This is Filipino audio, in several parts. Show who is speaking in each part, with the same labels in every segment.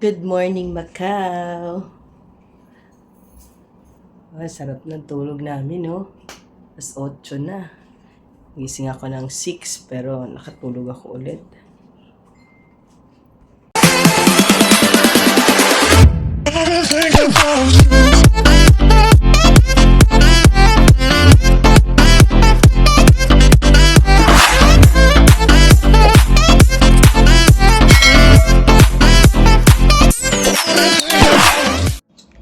Speaker 1: Good morning, Macau. Sarap ng tulog namin, no? Alas 8 na. Gising ako ng 6, pero nakatulog ako ulit.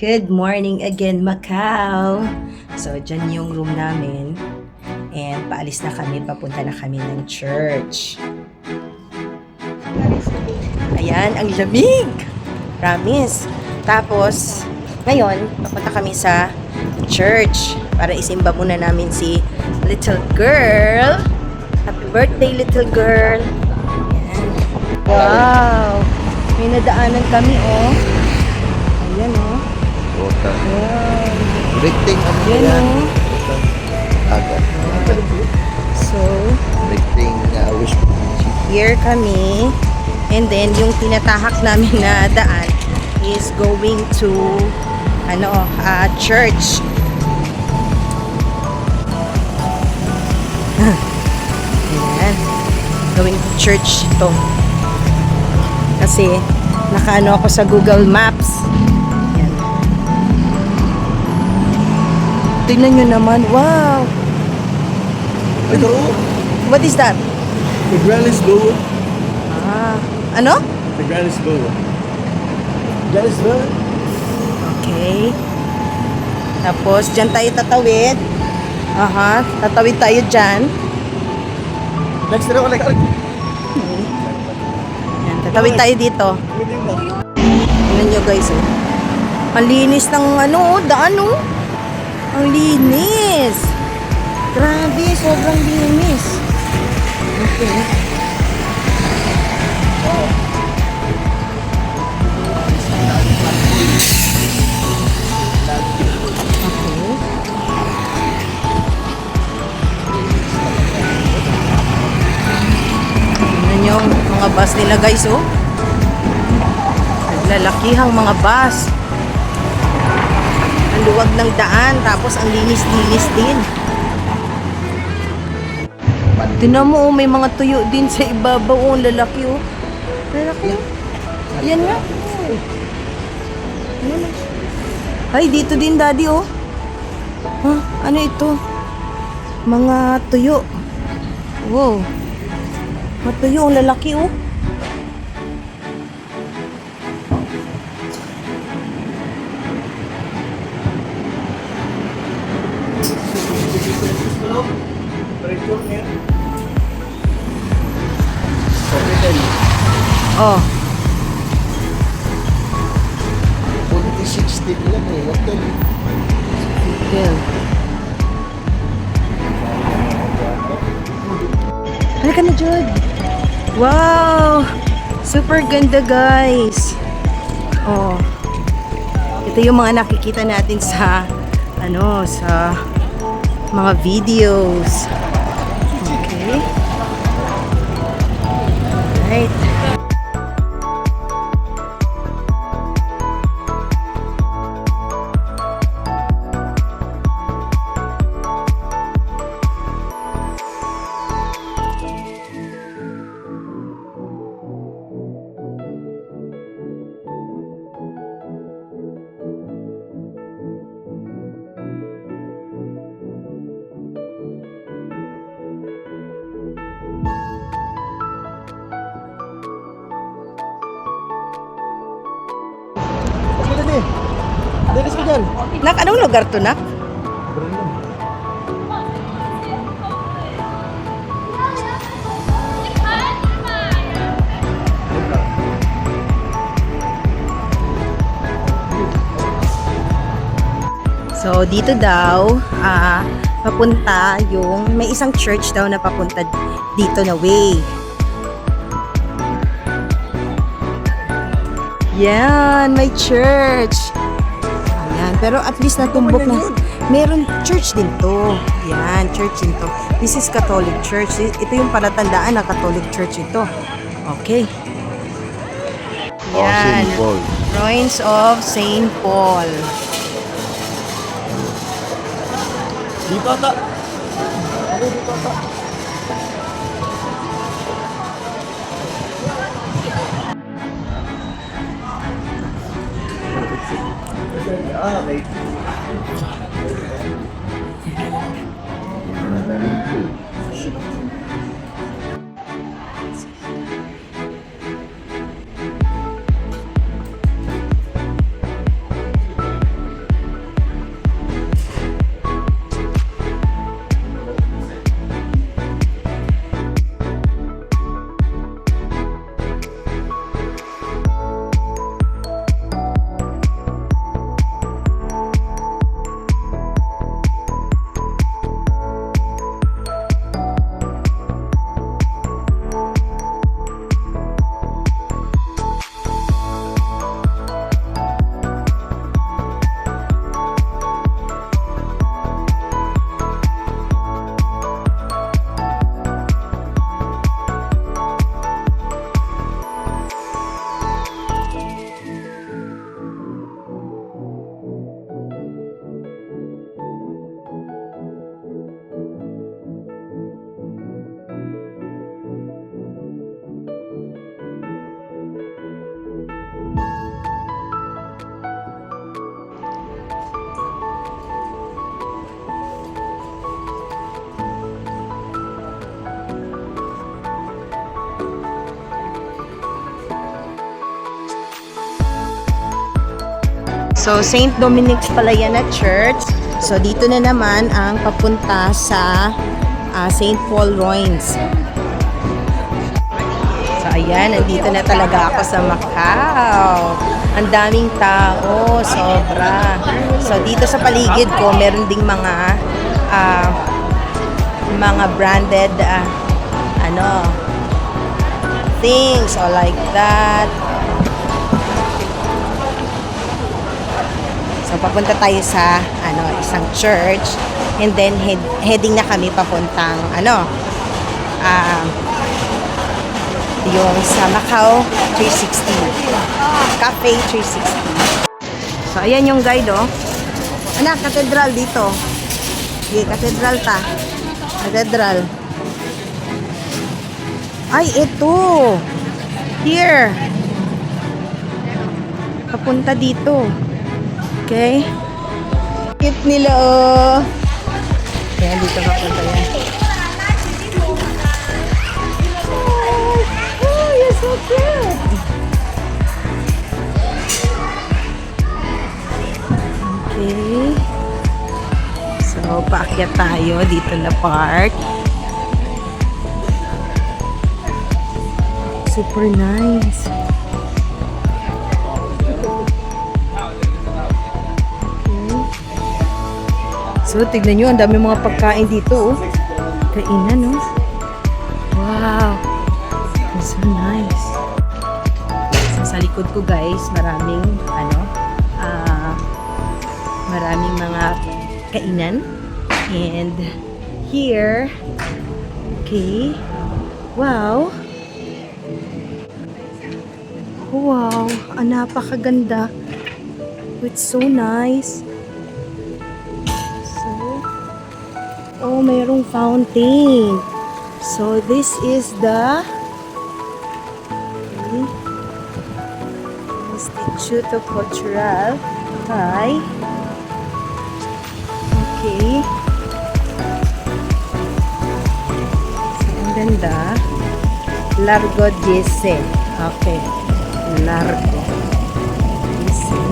Speaker 1: Good morning again, Macau. So, dyan yung room namin. And paalis na kami, papunta na kami ng church. Ayan, ang lamig! Promise. Tapos, ngayon, papunta kami sa church para isimba muna namin si little girl. Happy birthday, little girl. Ayan. Wow! May nadaanan kami, oh. Ayan, oh.
Speaker 2: Kota.
Speaker 1: Wow.
Speaker 2: Breaking ano
Speaker 1: Ayan,
Speaker 2: yan?
Speaker 1: oh.
Speaker 2: Agad.
Speaker 1: So,
Speaker 2: Breaking wish.
Speaker 1: here kami. And then, yung tinatahak namin na daan is going to church. Ayan. Going to church to. Kasi, nakaano ako sa Google Maps. Ayan. Tingnan nyo naman. Wow!
Speaker 2: Ito,
Speaker 1: What is that?
Speaker 2: the Granny's Bowl.
Speaker 1: Ano?
Speaker 2: The Granny's Bowl. Granny's Bowl?
Speaker 1: Okay. Tapos, dyan tayo tatawid. Aha, tatawid tayo dyan.
Speaker 2: Next na ako, like,
Speaker 1: Yan, tatawid tayo dito. Tingnan nyo guys, oh. Ang linis ng daan, oh. Ang linis. Grabe, sobrang linis. Okay. Tingnan yung mga bus nila guys, oh. Naglalakihang mga bus. Ang luwag ng daan, tapos ang linis-linis din. Tingnan mo, oh, may mga tuyo din sa ibabaw, oh, lalaki, oh. Lalaki, oh. Yan nga. Ayan. Ay, dito din, daddy, oh. Huh? Ano ito? Mga tuyo. Wow. Mga tuyo, ang lalaki, oh. Oh.
Speaker 2: 40-60 lang eh. Hotel.
Speaker 1: Hotel. Halika na, Jod. Wow! Super ganda, guys. Oh. Ito yung mga nakikita natin sa sa mga videos. Okay. Right.
Speaker 2: Sige, Dennis ko dyan.
Speaker 1: Nak, anong lugar to, Nak? So, dito daw, papunta yung, may isang church daw na papunta dito na way. Yan, may church. Ayan, pero at least natumbok na. Meron church din to. Yan, church din to. This is Catholic Church. Ito yung palatandaan na Catholic Church ito. Okay. Yan.
Speaker 2: St. Paul.
Speaker 1: Ruins of St. Paul.
Speaker 2: Dito ata. Ano dito ata? Okay.
Speaker 1: So, St. Dominic's pala yan na church. So, dito na naman ang papunta sa St. Paul Ruins. So, ayan, nandito na talaga ako sa Macau. Ang daming tao, sobra. So, dito sa paligid ko, meron ding mga branded things or like that. So, papunta tayo sa isang church, and then heading na kami papuntang yung sa Macau 360 Cafe 360. So, ayan yung guide, oh. Cathedral dito. Okay, cathedral ta. Cathedral. Ay, ito. Here. Papunta dito. Okay. Cute nila, oh. Kaya dito papunta yan. Oh, you're so cute. Okay. So, paakyat tayo dito na part. Super nice. So, tignan nyo, ang dami mga pagkain dito, oh. Kainan, oh. Wow. That's so nice. So, sa likod ko, guys, maraming mga kainan. And here, okay. Wow. Wow. Napakaganda. It's so nice. Oh, mayroong fountain. So, this is the Instituto Cultural Thai. Okay. So, ang ganda. Largo Jesse. Okay. Largo Jesse.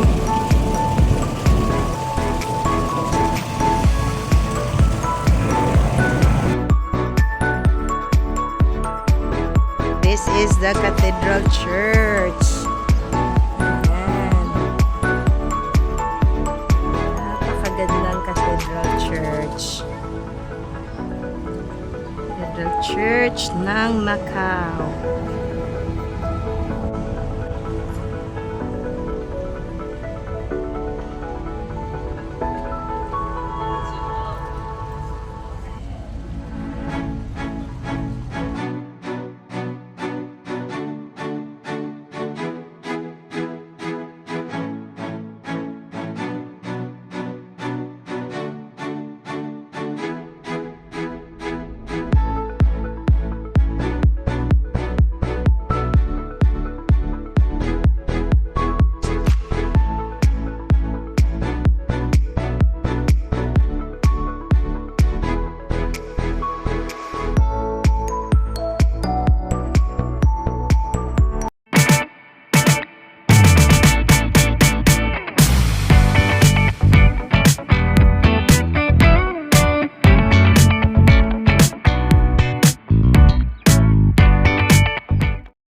Speaker 1: This is the Cathedral Church. Ayan. Napakagandang Cathedral Church. Cathedral Church ng Macau.